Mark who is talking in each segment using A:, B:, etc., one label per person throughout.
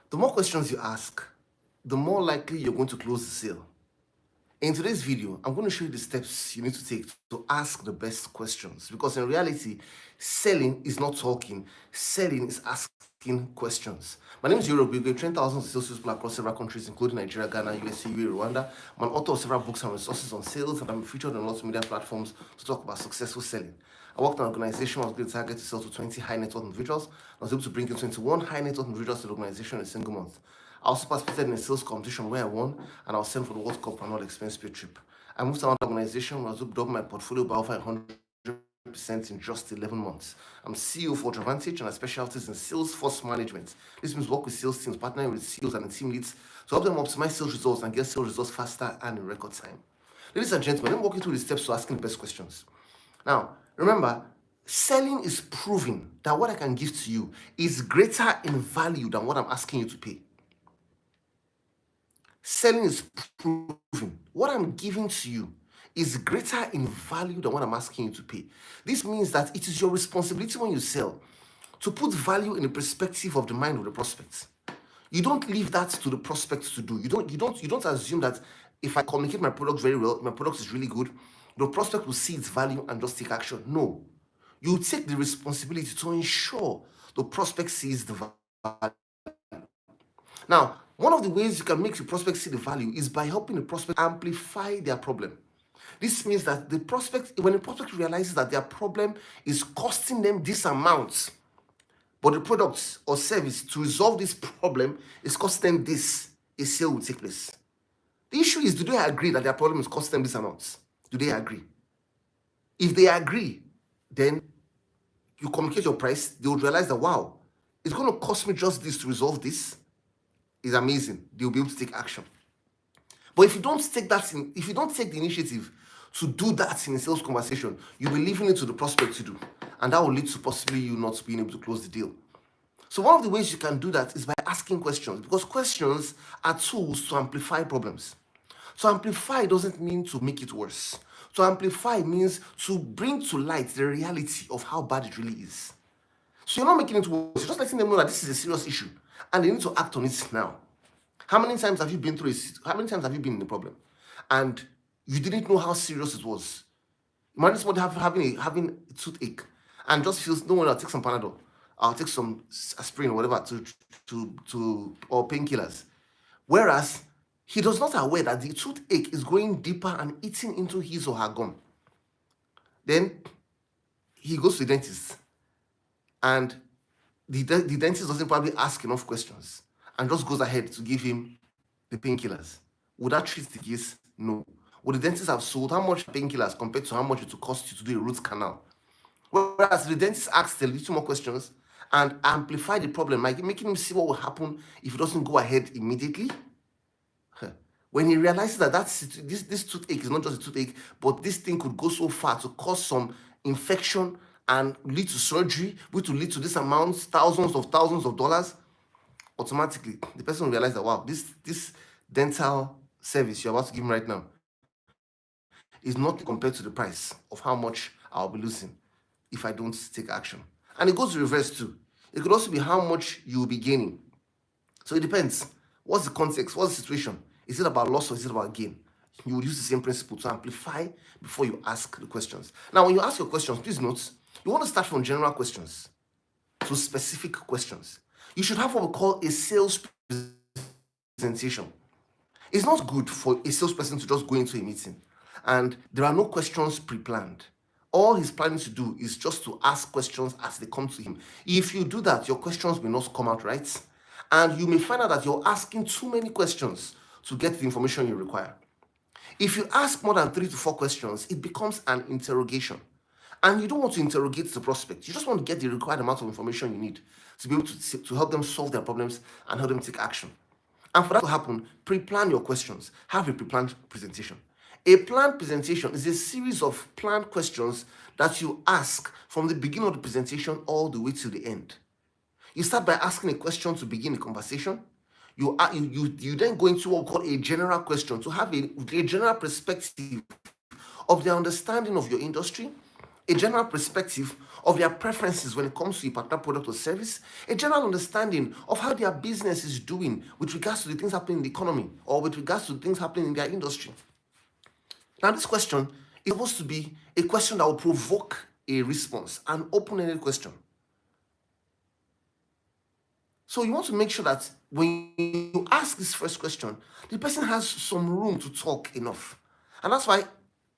A: The more questions you ask, the more likely you're going to close the sale. In today's video, I'm going to show you the steps you need to take to ask the best questions, because in reality, selling is not talking, selling is asking questions. My name is Iyore. We've trained thousands of salespeople across several countries, including Nigeria, Ghana, USA, UAE, Rwanda. I'm an author of several books and resources on sales, and I'm featured on lots of media platforms to talk about successful selling. I worked in an organization where I was built a target to sell to 20 high net worth individuals. I was able to bring in 21 high net worth individuals to the organization in a single month. I also participated in a sales competition where I won, and I was sent for the World Cup and all expense paid trip. I moved to another organization where I was able to double my portfolio by over 100% in just 11 months. I'm CEO for Advantage, and I specialize in sales force management. This means work with sales teams, partnering with sales and team leads to help them optimize sales results and get sales results faster and in record time. Ladies and gentlemen, let me walk you through the steps to asking the best questions. Now, remember, selling is proving that what I can give to you is greater in value than what I'm asking you to pay. Selling is proving what I'm giving to you is greater in value than what I'm asking you to pay. This means that it is your responsibility when you sell to put value in the perspective of the mind of the prospect. You don't leave that to the prospect to do. You don't assume that if I communicate my product very well, my product is really good, the prospect will see its value and just take action. No. You take the responsibility to ensure the prospect sees the value. Now, one of the ways you can make your prospect see the value is by helping the prospect amplify their problem. This means that when the prospect realizes that their problem is costing them this amount, but the product or service to resolve this problem is costing them this, a sale will take place. The issue is, do they agree that their problem is costing them this amount? Do they agree? If they agree, then you communicate your price, they will realize that, wow, it's going to cost me just this to resolve this. Is amazing. They'll be able to take action. But if you don't take the initiative to do that in a sales conversation, you'll be leaving it to the prospect to do, and that will lead to possibly you not being able to close the deal. So one of the ways you can do that is by asking questions, because questions are tools to amplify problems. To amplify doesn't mean to make it worse. To amplify means to bring to light the reality of how bad it really is. So you're not making it worse, you're just letting them know that this is a serious issue and they need to act on it now. How many times have you been in the problem and you didn't know how serious it was? Imagine somebody having a toothache and just feels, no one, I'll take some Panadol, I'll take some aspirin or whatever or painkillers. Whereas he does not aware that the toothache is going deeper and eating into his or her gum. Then he goes to the dentist, and the dentist doesn't probably ask enough questions and just goes ahead to give him the painkillers. Would that treat the case? No. Would the dentist have sold how much painkillers compared to how much it would cost you to do a root canal? Whereas the dentist asks a little more questions and amplify the problem, like making him see what will happen if he doesn't go ahead immediately. When he realizes that this toothache is not just a toothache, but this thing could go so far to cause some infection and lead to surgery, which will lead to this amount, thousands of dollars, automatically the person will realize that, wow, this dental service you're about to give him right now is not compared to the price of how much I'll be losing if I don't take action. And it goes to reverse too. It could also be how much you will be gaining. So it depends. What's the context? What's the situation? Is it about loss or is it about gain? You would use the same principle to amplify before you ask the questions. Now, when you ask your questions, please note, you want to start from general questions to specific questions. You should have what we call a sales presentation. It's not good for a salesperson to just go into a meeting and there are no questions pre-planned. All he's planning to do is just to ask questions as they come to him. If you do that, your questions may not come out right, and you may find out that you're asking too many questions to get the information you require. If you ask more than 3 to 4 questions, it becomes an interrogation. And you don't want to interrogate the prospect. You just want to get the required amount of information you need to be able to help them solve their problems and help them take action. And for that to happen, pre-plan your questions. Have a pre-planned presentation. A planned presentation is a series of planned questions that you ask from the beginning of the presentation all the way to the end. You start by asking a question to begin a conversation. You then go into what we call a general question to have a general perspective of the understanding of your industry a general perspective of their preferences when it comes to a particular product or service, a general understanding of how their business is doing with regards to the things happening in the economy or with regards to things happening in their industry. Now, this question is supposed to be a question that will provoke a response, an open-ended question. So you want to make sure that when you ask this first question, the person has some room to talk enough. And that's why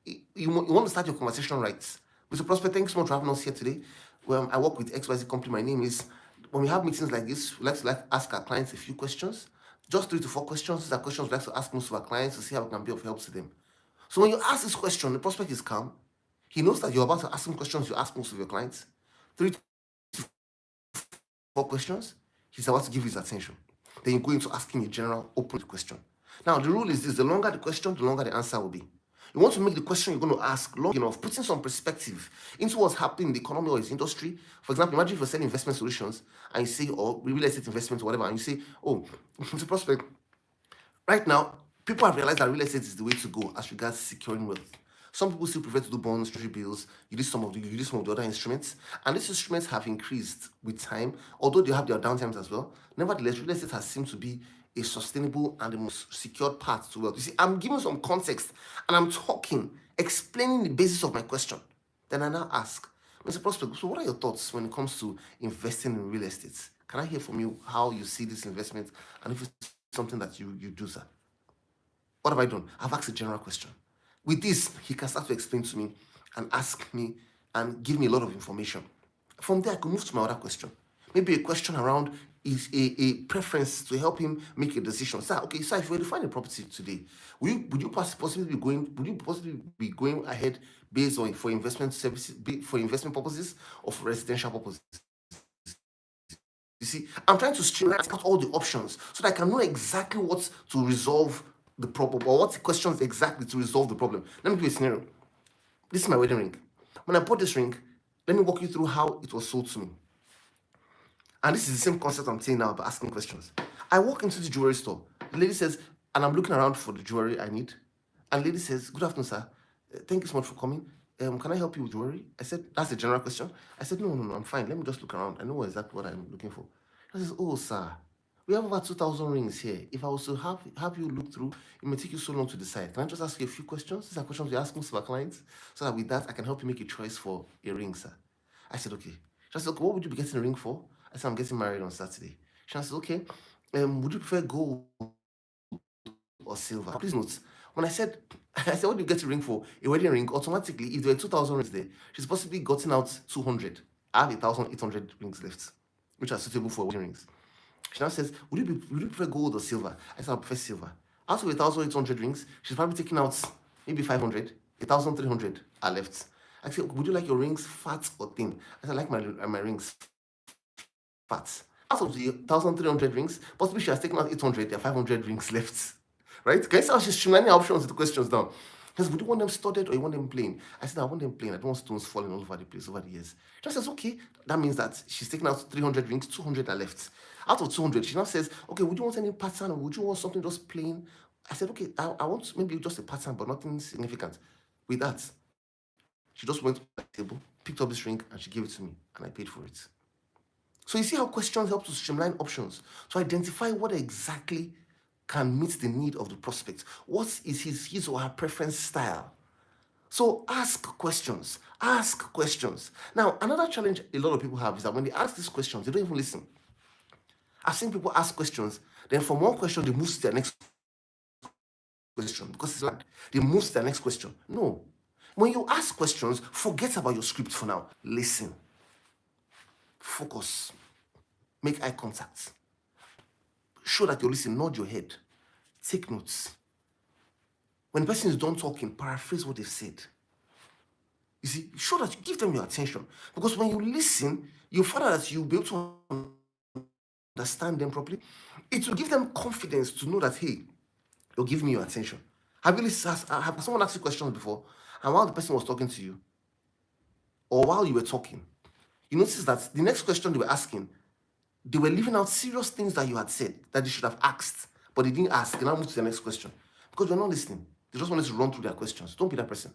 A: you want to start your conversation right. Mr. Prospect, thanks so much for having us here today. Well, I work with XYZ Company. My name is, when we have meetings like this, we like to ask our clients a few questions. Just 3 to 4 questions. These are questions we like to ask most of our clients to see how we can be of help to them. So when you ask this question, the prospect is calm. He knows that you're about to ask him questions you ask most of your clients. 3 to 4 questions, he's about to give his attention. Then you go into asking a general open question. Now, the rule is this: the longer the question, the longer the answer will be. You want to make the question you're going to ask long enough, putting some perspective into what's happening in the economy or his industry. For example, imagine if you're selling investment solutions and you say, or real estate investment or whatever, and you say, oh, Mr. Prospect, right now, people have realized that real estate is the way to go as regards securing wealth. Some people still prefer to do bonds, treasury bills. You use some of the other instruments, and these instruments have increased with time, although they have their downtimes as well. Nevertheless, real estate has seemed to be a sustainable and the most secured path to wealth. You see, I'm giving some context, and I'm talking, explaining the basis of my question. Then I now ask, Mr. Prospect, so what are your thoughts when it comes to investing in real estate? Can I hear from you how you see this investment, and if it's something that you do, sir? What have I done? I've asked a general question. With this, he can start to explain to me and ask me and give me a lot of information. From there, I can move to my other question. Maybe a question around is a preference to help him make a decision. Sir, okay, sir, if you were to find a property today, would you possibly be going ahead based on for investment services, for investment purposes or for residential purposes? You see, I'm trying to streamline out all the options so that I can know exactly what to resolve the problem or what questions exactly to resolve the problem. Let me give you a scenario. This is my wedding ring. When I bought this ring, let me walk you through how it was sold to me. And this is the same concept I'm saying now about asking questions. I walk into the jewelry store. The lady says, and I'm looking around for the jewelry I need. And the lady says, good afternoon, sir. Thank you so much for coming. Can I help you with jewelry? I said, that's a general question. I said, no, I'm fine. Let me just look around. I know exactly what I'm looking for. She says, oh, sir, we have over 2,000 rings here. If I was to have you look through, it may take you so long to decide. Can I just ask you a few questions? These are questions we ask most of our clients, so that with that, I can help you make a choice for a ring, sir. I said, okay. She said, okay, what would you be getting a ring for? I said, I'm getting married on Saturday. She said, okay, would you prefer gold or silver? Please note, when I said, what do you get a ring for? A wedding ring, automatically, if there were 2,000 rings there, she's possibly gotten out 200. I have 1,800 rings left, which are suitable for wedding rings. She now says, would you prefer gold or silver? I said, I prefer silver. Out of 1,800 rings, she's probably taking out maybe 500, 1,300 are left. I said, would you like your rings fat or thin? I said, I like my rings fat. Out of the 1,300 rings, possibly she has taken out 800, there are 500 rings left. Right? Can you see how she's streamlining options with the questions down? She says, would you want them studded or you want them plain? I said, I want them plain. I don't want stones falling all over the place over the years. She says, okay. That means that she's taken out 300 rings, 200 are left. Out of 200, she now says, okay, would you want any pattern or would you want something just plain? I said, okay, I want maybe just a pattern, but nothing significant. With that, she just went to the table, picked up this ring, and she gave it to me, and I paid for it. So you see how questions help to streamline options, to identify what exactly can meet the need of the prospect. What is his or her preference style? So ask questions. Ask questions. Now, another challenge a lot of people have is that when they ask these questions, they don't even listen. I've seen people ask questions, then from one question, they move to their next question because it's like they move to their next question. No. When you ask questions, forget about your script for now. Listen. Focus. Make eye contact. Show that you're listening, nod your head. Take notes. When the person is done talking, paraphrase what they've said. You see, show that you give them your attention. Because when you listen, you find out that you'll be able to understand them properly. It will give them confidence to know that, hey, you're giving me your attention. Have someone asked you questions before, and while the person was talking to you, or while you were talking, you notice that the next question they were asking, they were leaving out serious things that you had said that they should have asked, but they didn't ask. They now move to the next question because you're not listening. They just wanted to run through their questions. Don't be that person.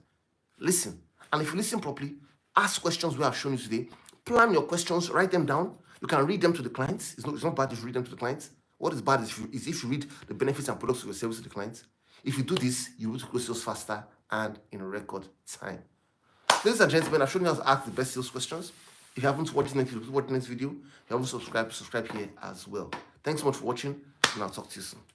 A: Listen. And if you listen properly, Ask questions we have shown you today. Plan your questions, write them down. You can read them to the clients. It's not bad if you read them to the clients. What is bad is if you read the benefits and products of your service to the clients. If you do this, you will close sales faster and in record time. Ladies and gentlemen, I've shown you how to ask the best sales questions. If you haven't watched the next video, if you haven't subscribed, subscribe here as well. Thanks so much for watching, and I'll talk to you soon.